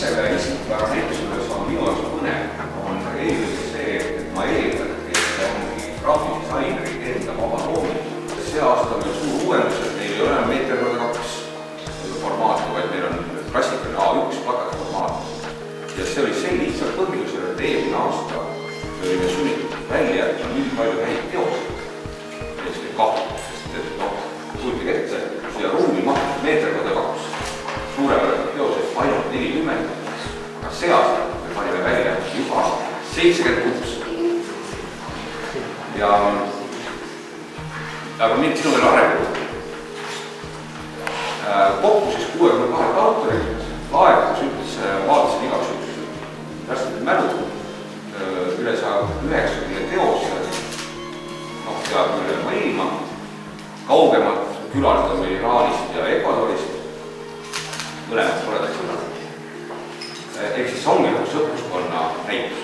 selle isikpära näitusjuures on minu jaoks põnev, on eelkõige see, et ma eeldan, et see ongi graafikdisaineri enda vaba looming. See aasta on meil suur uuendus, et meil ei ole meeter×2 formaati, vaid meil on klassikaline A1 plakatformaat. Ja see oli see lihtsalt põhjusel, et eelmine aasta olime sunnitud välja jätma nii palju häid teoseid. Sellised kahtlus, sest kujutage ette, siia ruumi mahtus meeter×2 suurepärased teosed ainult 40, aga see aasta me panime välja juba 76. Aga mind sinu veel arengu. Kokku siis 62 autorit laekus ütles, vaatasin igaks üks värskelt mälu, üle 190 teose, teab üle maailma, kaugemad külalised on meil Iraanist ja Ecuadorist, mõlemad toredad sõnad. Ehk siis ongi nagu sõpruskonna näitus.